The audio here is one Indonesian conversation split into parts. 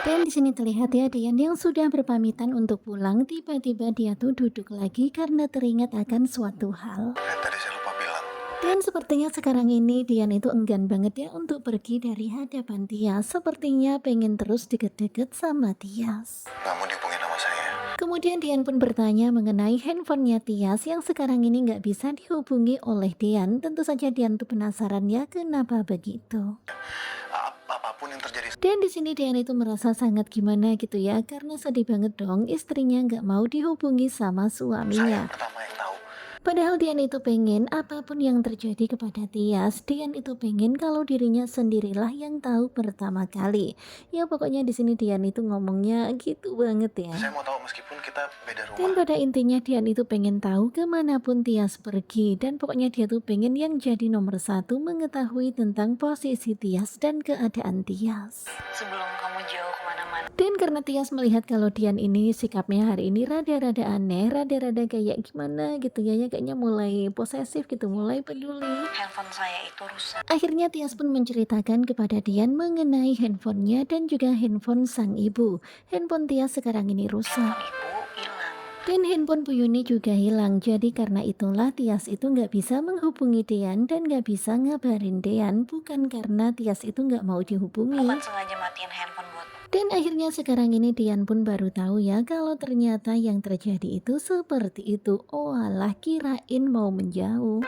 Dan di sini terlihat ya Dian yang sudah berpamitan untuk pulang, tiba-tiba dia tuh duduk lagi karena teringat akan suatu hal. Tadi saya lupa bilang. Dan sepertinya sekarang ini Dian itu enggan banget ya untuk pergi dari hadapan Tias. Sepertinya pengen terus deket-deket sama Tias. Nggak mau dihubungin sama saya. Kemudian Dian pun bertanya mengenai handphonenya Tias yang sekarang ini nggak bisa dihubungi oleh Dian. Tentu saja Dian tuh penasaran ya kenapa begitu. Apapun yang terjadi. Dan di sini Dian itu merasa sangat gimana gitu ya, karena sedih banget dong istrinya nggak mau dihubungi sama Saya suaminya. pertama yang tahu. Padahal Dian itu pengen apapun yang terjadi kepada Tias, Dian itu pengen kalau dirinya sendirilah yang tahu pertama kali. Ya pokoknya di sini Dian itu ngomongnya gitu banget ya. Saya mau tahu meskipun kita beda Dan rumah. pada intinya Dian itu pengen tahu kemanapun Tias pergi. Dan pokoknya dia tuh pengen yang jadi nomor satu mengetahui tentang posisi Tias dan keadaan Tias. Sebelum kamu jauh kemana-mana. Dan karena Tias melihat kalau Dian ini sikapnya hari ini rada-rada aneh, rada-rada kayak gimana gitu ya, kayaknya mulai posesif gitu, mulai peduli. Handphone saya itu rusak. Akhirnya Tias pun menceritakan kepada Dian mengenai handphonenya dan juga handphone sang ibu. Handphone Tias sekarang ini rusak. Handphone ibu hilang. Dan handphone Bu Yuni juga hilang, jadi karena itulah Tias itu nggak bisa menghubungi Dian dan nggak bisa ngabarin Dian, bukan karena Tias itu nggak mau dihubungi. Bukan sengaja matiin handphone buat Dan akhirnya sekarang ini Dian pun baru tahu ya kalau ternyata yang terjadi itu seperti itu. Oh alah, kirain mau menjauh.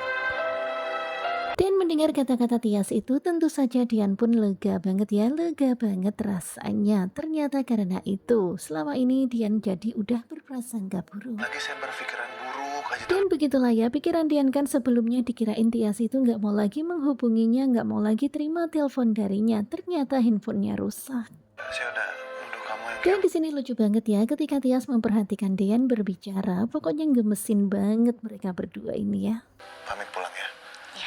Dan mendengar kata-kata Tias itu tentu saja Dian pun lega banget ya, lega banget rasanya. Ternyata karena itu selama ini Dian jadi udah berprasangka buruk. Lagi saya berpikiran buruk aja. Dan begitulah ya pikiran Dian kan sebelumnya dikirain Tias itu nggak mau lagi menghubunginya, nggak mau lagi terima telepon darinya. Ternyata handphonenya rusak. Saya udah nuduh kamu yang Dan di sini lucu banget ya ketika Tias memperhatikan Dian berbicara, pokoknya gemesin banget mereka berdua ini ya. pamit pulang ya.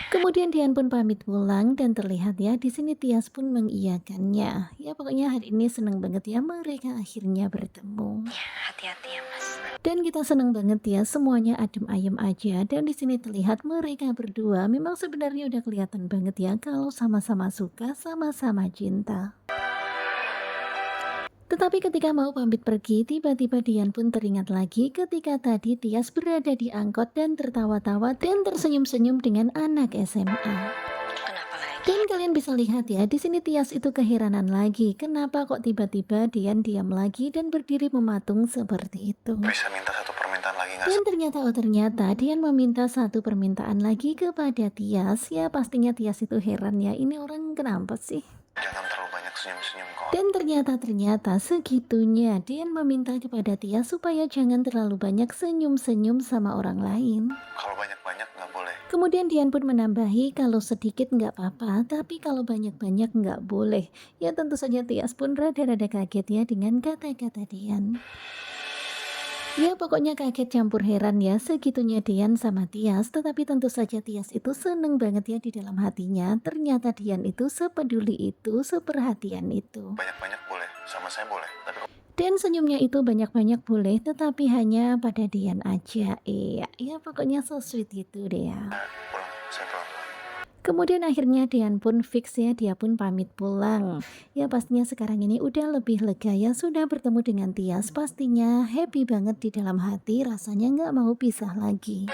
Kemudian Dian pun pamit pulang dan terlihat ya di sini Tias pun mengiyakannya. Ya pokoknya hari ini seneng banget ya mereka akhirnya bertemu. hati-hati ya mas. Dan kita seneng banget ya semuanya adem ayem aja dan di sini terlihat mereka berdua memang sebenarnya udah kelihatan banget ya kalau sama-sama suka, sama-sama cinta. Tetapi ketika mau pamit pergi, tiba-tiba Dian pun teringat lagi ketika tadi Tias berada di angkot dan tertawa-tawa dan tersenyum-senyum dengan anak SMA. Kenapa lagi? Dan kalian bisa lihat ya, di sini Tias itu keheranan lagi. Kenapa kok tiba-tiba Dian diam lagi dan berdiri mematung seperti itu? Bisa minta satu permintaan lagi nggak? Dan ternyata Dian meminta satu permintaan lagi kepada Tias. Ya pastinya Tias itu heran ya, ini orang kenapa sih? Jangan terlalu banyak senyum-senyum kok. Dan ternyata segitunya Dian meminta kepada Tias supaya jangan terlalu banyak senyum-senyum sama orang lain. Kalau banyak-banyak nggak boleh. Kemudian Dian pun menambahi kalau sedikit nggak apa-apa, tapi kalau banyak-banyak nggak boleh. Ya tentu saja Tias pun rada-rada kaget ya dengan kata-kata Dian. Ya pokoknya kaget campur heran ya segitunya Dian sama Tias. Tetapi tentu saja Tias itu seneng banget ya di dalam hatinya. Ternyata Dian itu sepeduli itu, seperhatian itu. Banyak-banyak boleh. Sama saya boleh. Tapi kalau Dan senyumnya itu banyak-banyak boleh, tetapi hanya pada Dian aja. Iya, ya pokoknya so sweet gitu deh ya. pulang. Saya pulang. Kemudian akhirnya Dian pun fix ya, dia pun pamit pulang. Ya pastinya sekarang ini udah lebih lega ya, sudah bertemu dengan Tias. Pastinya happy banget di dalam hati, rasanya nggak mau pisah lagi.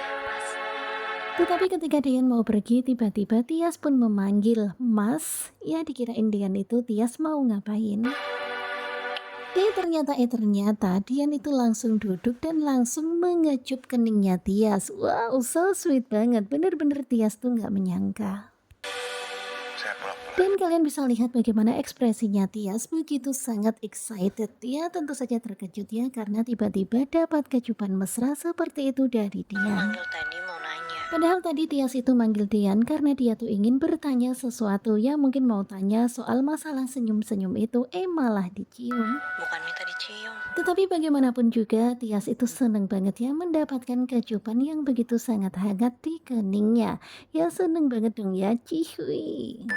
Tetapi ketika Dian mau pergi, tiba-tiba Tias pun memanggil Mas. Ya dikirain Dian itu Tias mau ngapain. Ternyata Dian itu langsung duduk dan langsung mengecup keningnya Tias. Wow, so sweet banget. Bener-bener Tias tuh nggak menyangka. Saya pulang. Dan kalian bisa lihat bagaimana ekspresinya Tias begitu sangat excited. Dia tentu saja terkejut ya karena tiba-tiba dapat kecupan mesra seperti itu dari Dian. Manggil tadi mau nanya. Padahal tadi Tias itu manggil Dian karena dia tuh ingin bertanya sesuatu ya mungkin mau tanya soal masalah senyum-senyum itu malah dicium. Bukan minta dicium. Tetapi bagaimanapun juga Tias itu seneng banget ya mendapatkan kecupan yang begitu sangat hangat di keningnya. Ya seneng banget dong ya, cihui.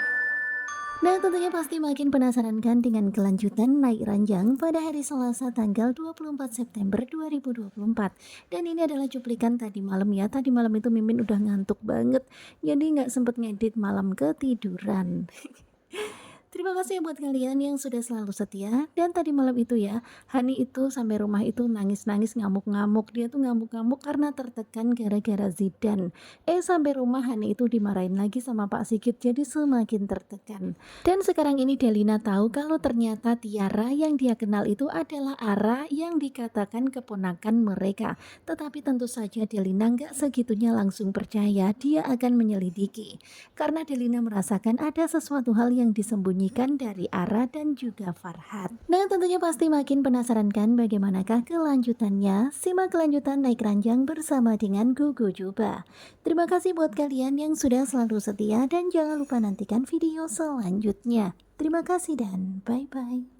Nah tentunya pasti makin penasaran kan dengan kelanjutan naik ranjang pada hari Selasa tanggal 24 September 2024. Dan ini adalah cuplikan tadi malam ya. Tadi malam itu Mimin udah ngantuk banget. Jadi nggak sempet ngedit malam ketiduran. Terima kasih ya buat kalian yang sudah selalu setia. Dan tadi malam itu ya, Hani itu sampai rumah itu nangis-nangis, ngamuk-ngamuk. Dia tuh ngamuk-ngamuk karena tertekan gara-gara Zidane. Sampai rumah Hani itu dimarahin lagi sama Pak Sigit, jadi semakin tertekan. Dan sekarang ini Delina tahu kalau ternyata Tiara yang dia kenal itu adalah Ara yang dikatakan keponakan mereka. Tetapi tentu saja Delina nggak segitunya langsung percaya, dia akan menyelidiki. Karena Delina merasakan ada sesuatu hal yang disembunyikan dari Ara dan juga Farhat. Nah, tentunya pasti makin penasaran kan bagaimanakah kelanjutannya? Simak kelanjutan naik ranjang bersama dengan Gugu Juba. Terima kasih buat kalian yang sudah selalu setia dan jangan lupa nantikan video selanjutnya. Terima kasih dan bye-bye.